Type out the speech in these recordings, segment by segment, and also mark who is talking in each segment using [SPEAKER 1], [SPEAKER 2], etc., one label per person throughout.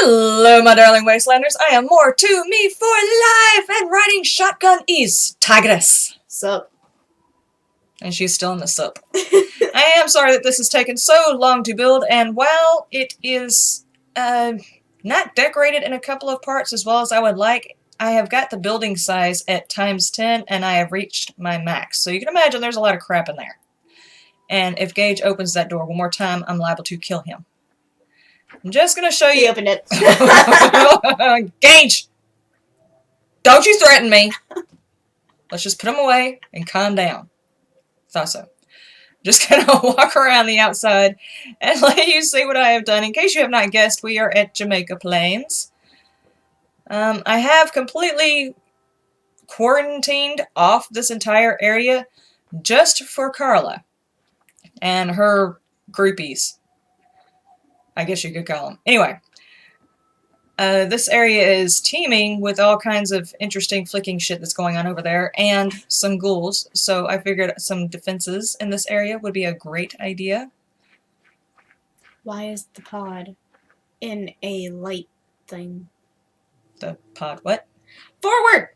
[SPEAKER 1] Hello, my darling wastelanders. I am more to me for life, and riding shotgun is Tigress.
[SPEAKER 2] Sup?
[SPEAKER 1] And she's still in the sup. I am sorry that this has taken so long to build, and while it is not decorated in a couple of parts as well as I would like, I have got the building size at ×10, and I have reached my max. So you can imagine there's a lot of crap in there. And if Gage opens that door one more time, I'm liable to kill him. I'm just going to show you.
[SPEAKER 2] He opened it.
[SPEAKER 1] Gage! Don't you threaten me! Let's just put him away and calm down. Thought so. Just going to walk around the outside and let you see what I have done. In case you have not guessed, we are at Jamaca Plains. I have completely quarantined off this entire area just for Carla and her groupies. I guess you could call them. Anyway, this area is teeming with all kinds of interesting flicking shit that's going on over there, and some ghouls, so I figured some defenses in this area would be a great idea.
[SPEAKER 2] Why is the pod in a light thing?
[SPEAKER 1] The pod what?
[SPEAKER 2] Forward!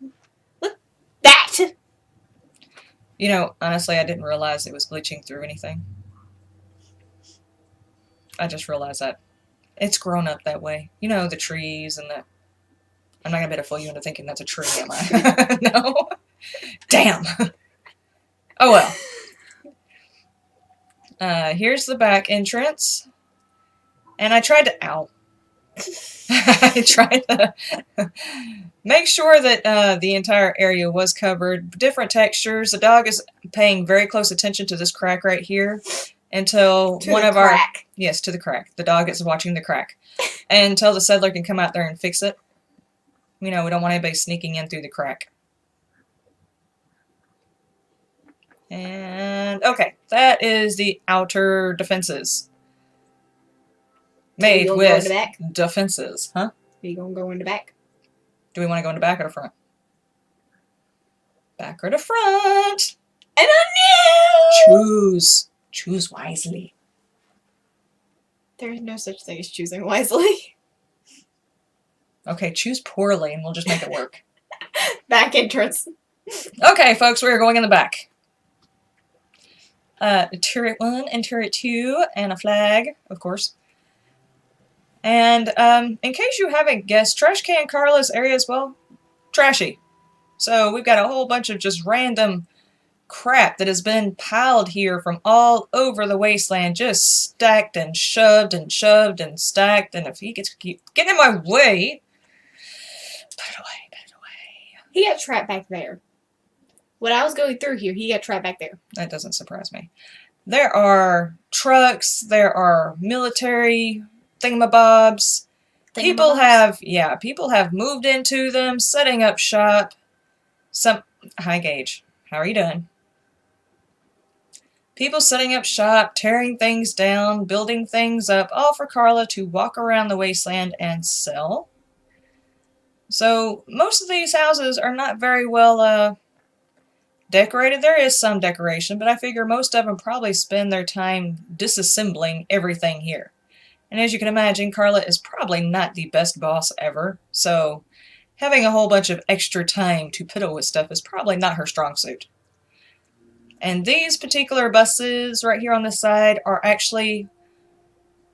[SPEAKER 2] Look, that!
[SPEAKER 1] You know, honestly, I didn't realize it was glitching through anything. I just realized that. It's grown up that way. You know, the trees and the... I'm not going to be able to fool you into thinking that's a tree, am I? No? Damn! Oh well. Here's the back entrance. And I tried to... Ow. I tried to make sure that the entire area was covered. Different textures. The dog is paying very close attention to this crack right here. Until
[SPEAKER 2] to
[SPEAKER 1] one of
[SPEAKER 2] crack.
[SPEAKER 1] our... Yes, to the crack. The dog is watching the crack. Until the settler can come out there and fix it. You know, we don't want anybody sneaking in through the crack. And, okay. That is the outer defenses. Made with defenses. Huh?
[SPEAKER 2] Are you going to go in the back?
[SPEAKER 1] Do we want to go in the back or the front? Back or the front?
[SPEAKER 2] I don't know!
[SPEAKER 1] Choose. Choose wisely.
[SPEAKER 2] There's no such thing as choosing wisely.
[SPEAKER 1] Okay, choose poorly and we'll just make it work.
[SPEAKER 2] Back entrance.
[SPEAKER 1] Okay, folks, we're going in the back. Turret 1 and turret 2 and a flag, of course. And in case you haven't guessed, Trash Can Carla's area as well, trashy. So we've got a whole bunch of just random crap that has been piled here from all over the wasteland, just stacked and shoved and stacked, and if he gets keep getting in my way, put it away, put it away.
[SPEAKER 2] He got trapped back there. When I was going through here, he got trapped back there.
[SPEAKER 1] That doesn't surprise me. There are trucks, there are military thingamabobs. People have moved into them, setting up shop. Hi Gage, how are you doing? People setting up shop, tearing things down, building things up, all for Carla to walk around the wasteland and sell. So most of these houses are not very well decorated. There is some decoration, but I figure most of them probably spend their time disassembling everything here. And as you can imagine, Carla is probably not the best boss ever, so having a whole bunch of extra time to piddle with stuff is probably not her strong suit. And these particular buses right here on this side are actually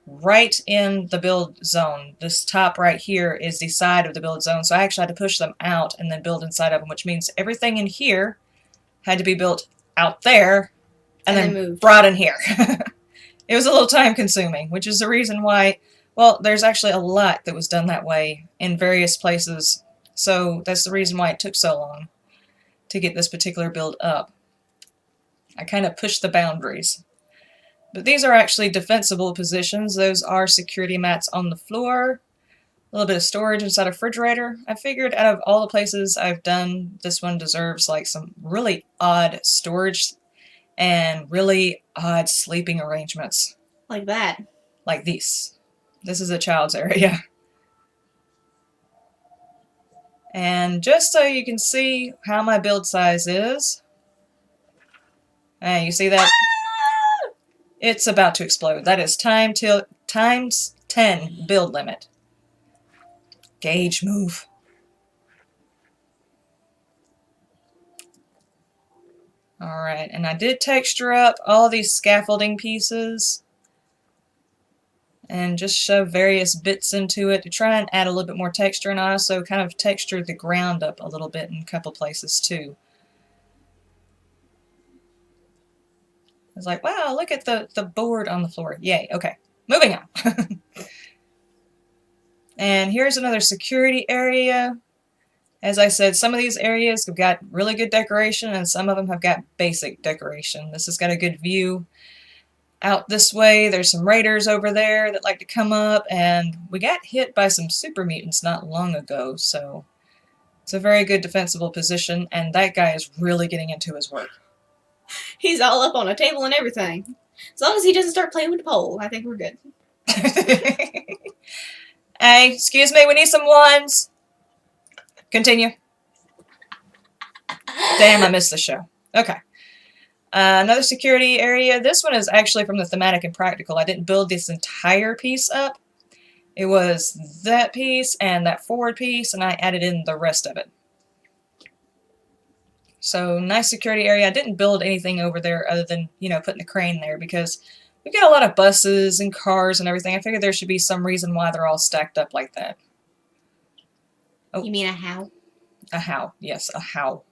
[SPEAKER 1] right in the build zone. This top right here is the side of the build zone, so I actually had to push them out and then build inside of them, which means everything in here had to be built out there and then brought in here. It was a little time consuming, which is the reason why, well, there's actually a lot that was done that way in various places, so that's the reason why it took so long to get this particular build up. I kind of pushed the boundaries. But these are actually defensible positions. Those are security mats on the floor. A little bit of storage inside a refrigerator. I figured out of all the places I've done, this one deserves like some really odd storage and really odd sleeping arrangements.
[SPEAKER 2] Like that.
[SPEAKER 1] Like these. This is a child's area. And just so you can see how my build size is, you see that? Ah! It's about to explode. That is times 10 build limit. Gauge, move. Alright, and I did texture up all these scaffolding pieces and just shove various bits into it to try and add a little bit more texture, and I also kind of textured the ground up a little bit in a couple places too. I was like, wow, look at the board on the floor. Yay, okay. Moving on. And here's another security area. As I said, some of these areas have got really good decoration and some of them have got basic decoration. This has got a good view out this way. There's some raiders over there that like to come up, and we got hit by some super mutants not long ago, so it's a very good defensible position, and that guy is really getting into his work.
[SPEAKER 2] He's all up on a table and everything. As long as he doesn't start playing with the pole, I think we're good.
[SPEAKER 1] Hey, excuse me, we need some ones. Continue. Damn, I missed the show. Okay. Another security area. This one is actually from the thematic and practical. I didn't build this entire piece up. It was that piece and that forward piece, and I added in the rest of it. So, nice security area. I didn't build anything over there other than, putting the crane there because we've got a lot of buses and cars and everything. I figured there should be some reason why they're all stacked up like that.
[SPEAKER 2] Oh. You mean a how?
[SPEAKER 1] A how. Yes, a how.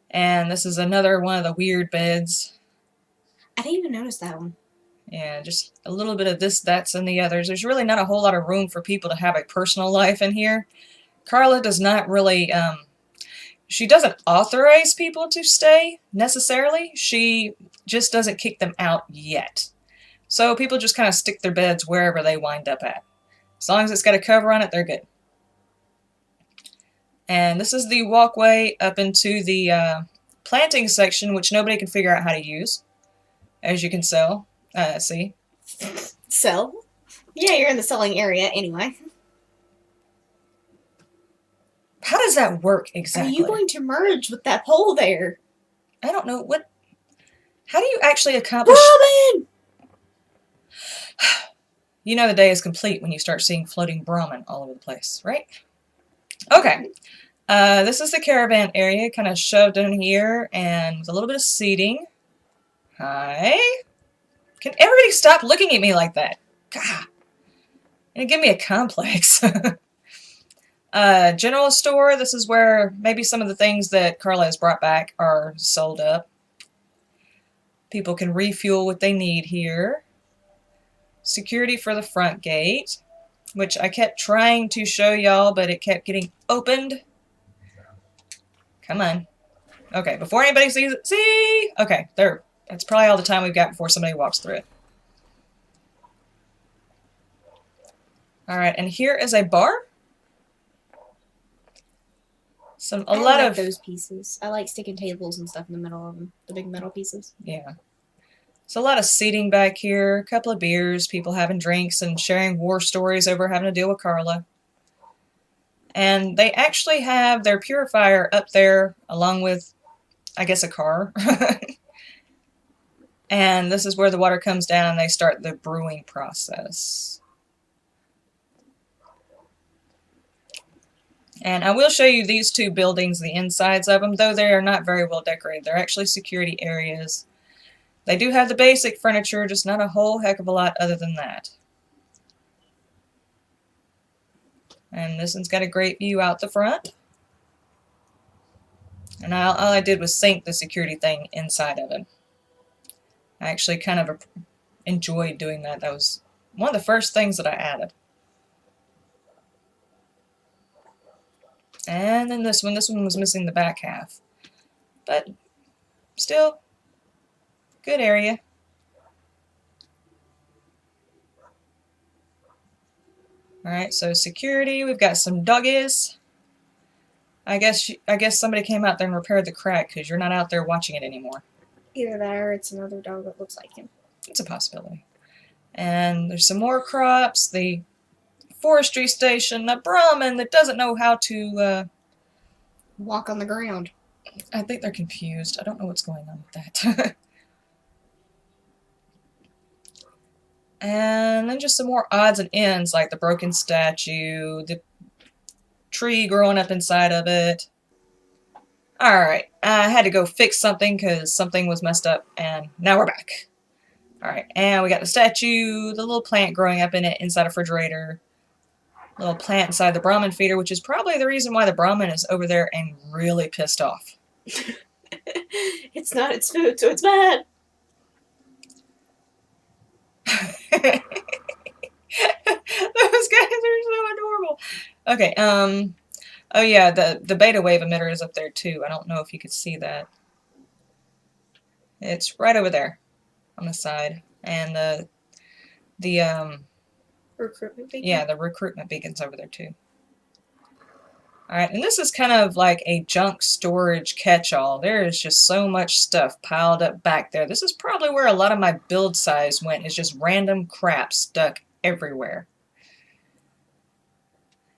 [SPEAKER 1] And this is another one of the weird beds.
[SPEAKER 2] I didn't even notice that one.
[SPEAKER 1] Yeah, just a little bit of this, that's, and the others. There's really not a whole lot of room for people to have a personal life in here. Carla does not really, she doesn't authorize people to stay, necessarily. She just doesn't kick them out yet. So people just kind of stick their beds wherever they wind up at. As long as it's got a cover on it, they're good. And this is the walkway up into the planting section, which nobody can figure out how to use, as you can see.
[SPEAKER 2] Sell? Yeah, you're in the selling area anyway.
[SPEAKER 1] How does that work exactly?
[SPEAKER 2] Are you going to merge with that pole there?
[SPEAKER 1] I don't know. How do you actually accomplish...
[SPEAKER 2] Brahmin!
[SPEAKER 1] You know the day is complete when you start seeing floating Brahmin all over the place, right? Okay. This is the caravan area, kind of shoved in here, and with a little bit of seating. Hi. Can everybody stop looking at me like that? God. It'll give me a complex. General store. This is where maybe some of the things that Carla has brought back are sold up. People can refuel what they need here. Security for the front gate, which I kept trying to show y'all, but it kept getting opened. Come on. Okay, before anybody sees it. See? Okay, there. That's probably all the time we've got before somebody walks through it. Alright, and here is a bar.
[SPEAKER 2] I like those pieces. I like sticking tables and stuff in the middle of them. The big metal pieces.
[SPEAKER 1] Yeah. So a lot of seating back here. A couple of beers. People having drinks and sharing war stories over having to deal with Carla. And they actually have their purifier up there along with, I guess, a car. And this is where the water comes down and they start the brewing process. And I will show you these two buildings, the insides of them, though they are not very well decorated. They're actually security areas. They do have the basic furniture, just not a whole heck of a lot other than that. And this one's got a great view out the front. And all I did was sink the security thing inside of it. I actually kind of enjoyed doing that. That was one of the first things that I added. And then this one was missing the back half. But still, good area. Alright, so security, we've got some doggies. I guess somebody came out there and repaired the crack because you're not out there watching it anymore.
[SPEAKER 2] Either that or it's another dog that looks like him.
[SPEAKER 1] It's a possibility. And there's some more crops, the forestry station, a Brahmin that doesn't know how to
[SPEAKER 2] walk on the ground.
[SPEAKER 1] I think they're confused. I don't know what's going on with that. And then just some more odds and ends like the broken statue, the tree growing up inside of it. Alright, I had to go fix something because something was messed up, and now we're back. Alright, and we got the statue, the little plant growing up in it inside a refrigerator, little plant inside the Brahmin feeder, which is probably the reason why the Brahmin is over there and really pissed off.
[SPEAKER 2] It's not its food, so it's bad.
[SPEAKER 1] Those guys are so adorable. Okay, oh yeah, the beta wave emitter is up there too. I don't know if you could see that. It's right over there on the side. And the
[SPEAKER 2] recruitment beacon?
[SPEAKER 1] Yeah, the recruitment beacon's over there too. Alright, and this is kind of like a junk storage catch-all. There is just so much stuff piled up back there. This is probably where a lot of my build size went, is just random crap stuck everywhere.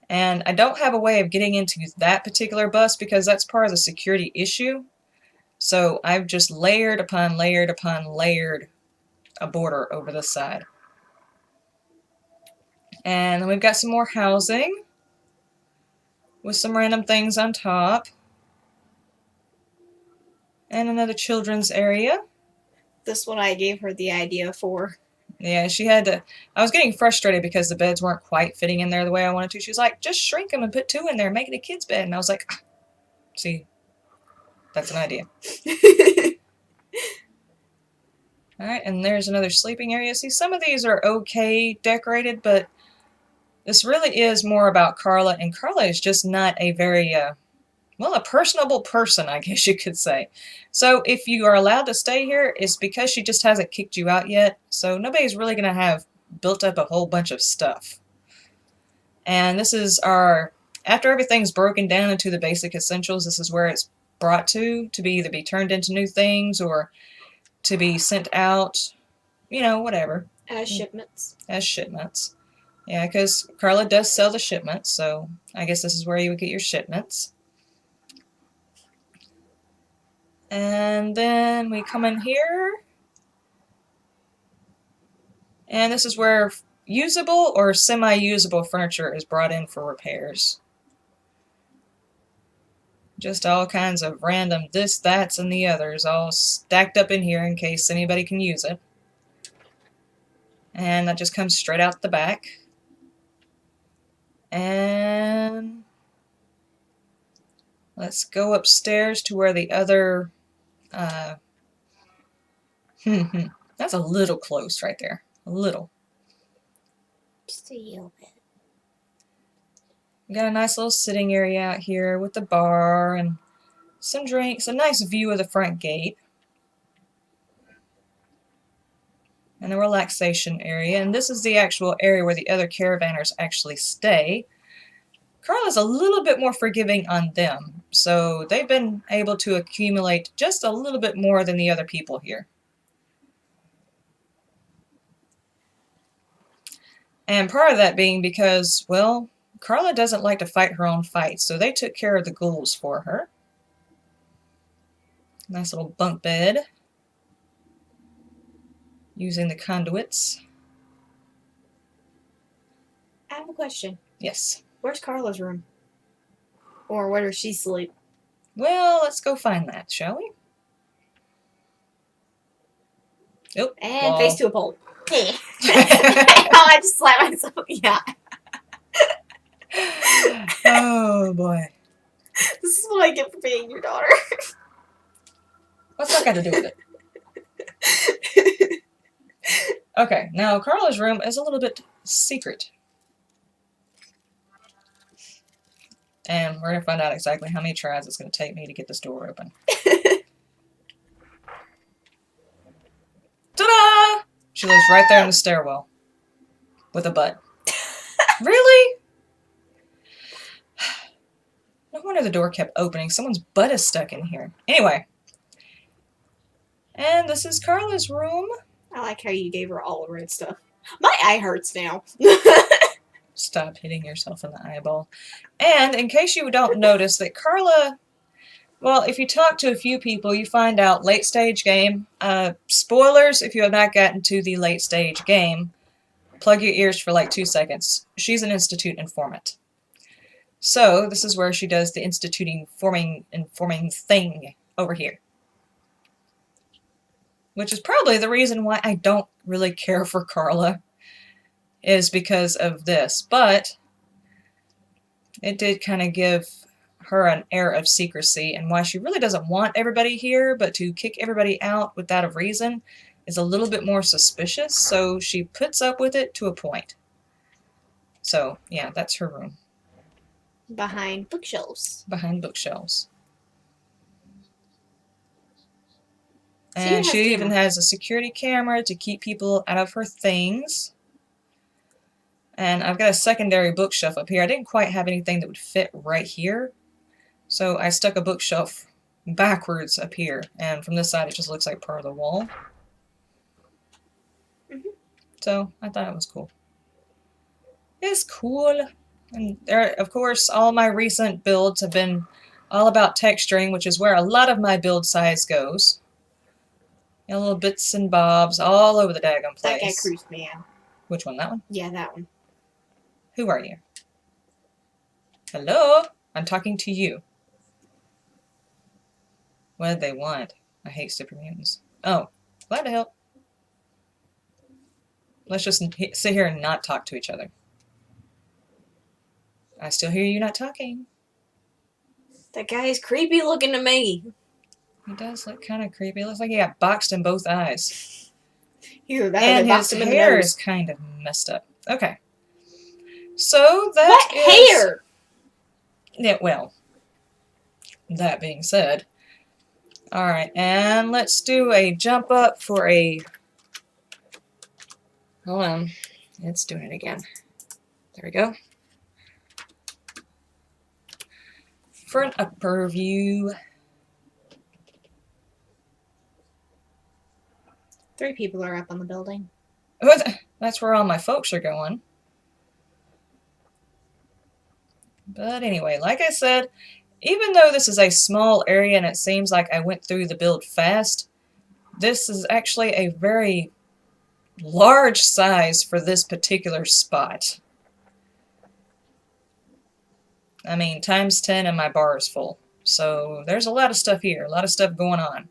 [SPEAKER 1] And I don't have a way of getting into that particular bus because that's part of the security issue. So I've just layered upon layered upon layered a border over this side. And then we've got some more housing with some random things on top. And another children's area.
[SPEAKER 2] This one I gave her the idea for.
[SPEAKER 1] Yeah, she had to... I was getting frustrated because the beds weren't quite fitting in there the way I wanted to. She was like, just shrink them and put 2 in there and make it a kid's bed. And I was like, ah, see, that's an idea. Alright, and there's another sleeping area. See, some of these are okay decorated, but this really is more about Carla, and Carla is just not a very, well, a personable person, I guess you could say. So if you are allowed to stay here, it's because she just hasn't kicked you out yet, so nobody's really going to have built up a whole bunch of stuff. And this is our, after everything's broken down into the basic essentials, this is where it's brought to be either be turned into new things or to be sent out, you know, whatever.
[SPEAKER 2] As shipments.
[SPEAKER 1] As shipments. Yeah, because Carla does sell the shipments, so I guess this is where you would get your shipments. And then we come in here. And this is where usable or semi-usable furniture is brought in for repairs. Just all kinds of random this, that's, and the others all stacked up in here in case anybody can use it. And that just comes straight out the back. And let's go upstairs to where the other... that's a little close right there. A little.
[SPEAKER 2] Just a little bit.
[SPEAKER 1] We got a nice little sitting area out here with the bar and some drinks. A nice view of the front gate. And a relaxation area. And this is the actual area where the other caravanners actually stay. Carla's a little bit more forgiving on them, so they've been able to accumulate just a little bit more than the other people here. And part of that being because, well, Carla doesn't like to fight her own fights, so they took care of the ghouls for her. Nice little bunk bed. Using the conduits.
[SPEAKER 2] I have a question.
[SPEAKER 1] Yes.
[SPEAKER 2] Where's Carla's room? Or where does she sleep?
[SPEAKER 1] Well, let's go find that, shall we? Nope.
[SPEAKER 2] And face to a pole. I just slapped myself. Yeah.
[SPEAKER 1] Oh boy.
[SPEAKER 2] This is what I get for being your daughter.
[SPEAKER 1] What's that got to do with it? Okay, now Carla's room is a little bit secret. And we're going to find out exactly how many tries it's going to take me to get this door open. Ta-da! She lives right there in the stairwell. With a butt. Really? No wonder the door kept opening. Someone's butt is stuck in here. Anyway. And this is Carla's room.
[SPEAKER 2] I like how you gave her all the red stuff. My eye hurts now.
[SPEAKER 1] Stop hitting yourself in the eyeball. And in case you don't notice that Carla, well, if you talk to a few people, you find out late stage game. Spoilers if you have not gotten to the late stage game. Plug your ears for like 2 seconds. She's an Institute informant. So this is where she does the instituting, forming, and forming thing over here. Which is probably the reason why I don't really care for Carla, is because of this. But it did kind of give her an air of secrecy, and why she really doesn't want everybody here, but to kick everybody out without a reason is a little bit more suspicious, so she puts up with it to a point. So, yeah, that's her room.
[SPEAKER 2] Behind bookshelves.
[SPEAKER 1] Behind bookshelves. And she even has a security camera to keep people out of her things. And I've got a secondary bookshelf up here. I didn't quite have anything that would fit right here, so I stuck a bookshelf backwards up here, and from this side it just looks like part of the wall. So I thought it was cool. It's cool. And there, of course, all my recent builds have been all about texturing, which is where a lot of my build size goes. You know, little bits and bobs all over the daggum place.
[SPEAKER 2] That guy creeps me out.
[SPEAKER 1] Which one? That one?
[SPEAKER 2] Yeah, that one.
[SPEAKER 1] Who are you? Hello? I'm talking to you. What did they want? I hate super mutants. Oh, glad to help. Let's just sit here and not talk to each other. I still hear you not talking.
[SPEAKER 2] That guy is creepy looking to me.
[SPEAKER 1] He does look kind of creepy. It looks like he got boxed in both eyes.
[SPEAKER 2] Either that
[SPEAKER 1] and
[SPEAKER 2] or they
[SPEAKER 1] his
[SPEAKER 2] boxed him in the
[SPEAKER 1] hair
[SPEAKER 2] nose.
[SPEAKER 1] is kind of messed up. Okay. So that
[SPEAKER 2] what
[SPEAKER 1] is...
[SPEAKER 2] hair?
[SPEAKER 1] Yeah, well, that being said. Alright, and let's do a jump up for a... Hold on. It's doing it again. There we go. For an upper view.
[SPEAKER 2] 3 people are up on the building.
[SPEAKER 1] That's where all my folks are going. But anyway, like I said, even though this is a small area and it seems like I went through the build fast, this is actually a very large size for this particular spot. I mean, times 10 and my bar is full. So there's a lot of stuff here, a lot of stuff going on.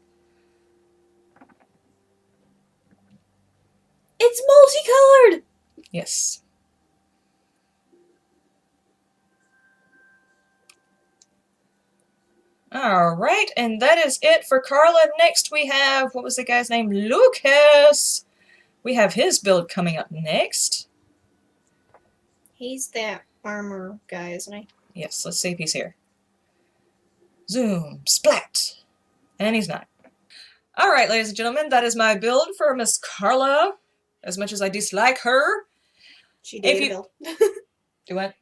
[SPEAKER 2] It's multicolored!
[SPEAKER 1] Yes. Alright, and that is it for Carla. Next we have, what was the guy's name? Lucas! We have his build coming up next.
[SPEAKER 2] He's that armor guy, isn't he?
[SPEAKER 1] Yes, let's see if he's here. Zoom, splat! And he's not. Alright, ladies and gentlemen, that is my build for Miss Carla. As much as I dislike her.
[SPEAKER 2] She did get a build.
[SPEAKER 1] Do what?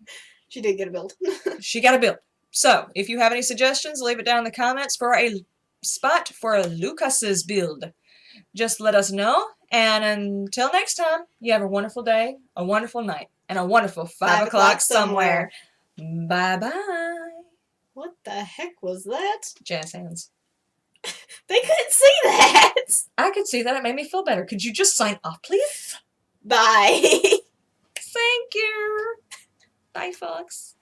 [SPEAKER 2] She did get a build.
[SPEAKER 1] She got a build. So, if you have any suggestions, leave it down in the comments for a spot for Lucas's build. Just let us know, and until next time, you have a wonderful day, a wonderful night, and a wonderful 5 o'clock somewhere. Bye-bye.
[SPEAKER 2] What the heck was that?
[SPEAKER 1] Jazz hands.
[SPEAKER 2] They couldn't see that!
[SPEAKER 1] I could see that. It made me feel better. Could you just sign off, please?
[SPEAKER 2] Bye.
[SPEAKER 1] Thank you. Bye, folks.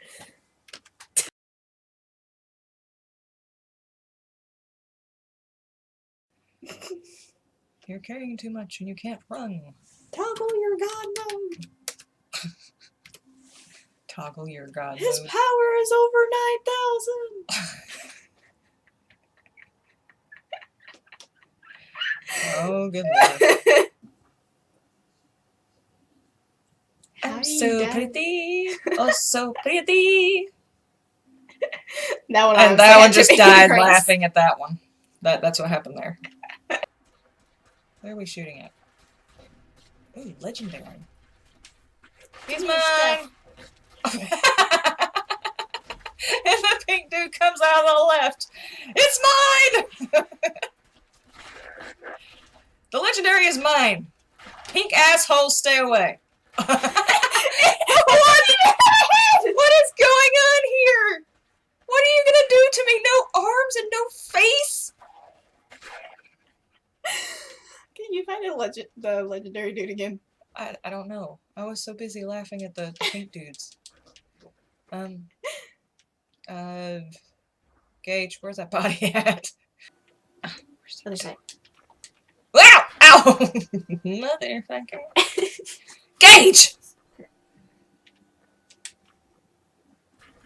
[SPEAKER 1] You're carrying too much and you can't run.
[SPEAKER 2] Toggle your god mode.
[SPEAKER 1] Toggle your god
[SPEAKER 2] His
[SPEAKER 1] mode.
[SPEAKER 2] power is over 9,000.
[SPEAKER 1] Oh, good lord. I'm so pretty. Oh, so pretty.
[SPEAKER 2] And
[SPEAKER 1] that one just died laughing at that one. That's what happened there. Where are we shooting at? Ooh, legendary. He's mine! And the pink dude comes out on the left. It's mine! The legendary is mine. Pink asshole, stay away. What is going on here? What are you gonna do to me? No arms and no face?
[SPEAKER 2] Can you find the legendary dude again?
[SPEAKER 1] I don't know. I was so busy laughing at the pink dudes. Gage, where's that body at?
[SPEAKER 2] Other side.
[SPEAKER 1] Wow! Ow! Motherfucker. Gage!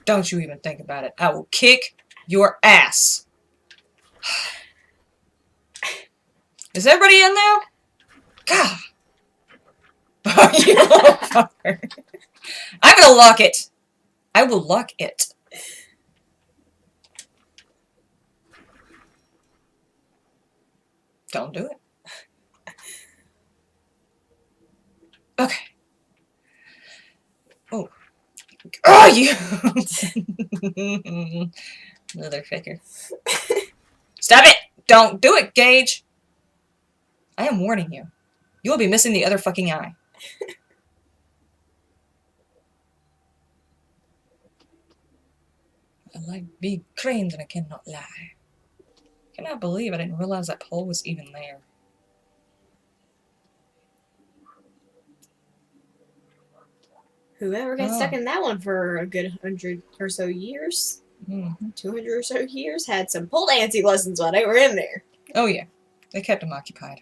[SPEAKER 1] Don't you even think about it. I will kick your ass. Is everybody in now? God. You little fucker. I'm gonna lock it. I will lock it. Don't do it. Okay. Oh. Oh, you. Motherfucker. Stop it! Don't do it, Gage. I am warning you. You will be missing the other fucking eye. I like big cranes and I cannot lie. I cannot believe I didn't realize that pole was even there.
[SPEAKER 2] Whoever got stuck in that one for a good 100 or so years, 200 or so years, had some pole dancing lessons while they were in there.
[SPEAKER 1] Oh yeah, they kept them occupied.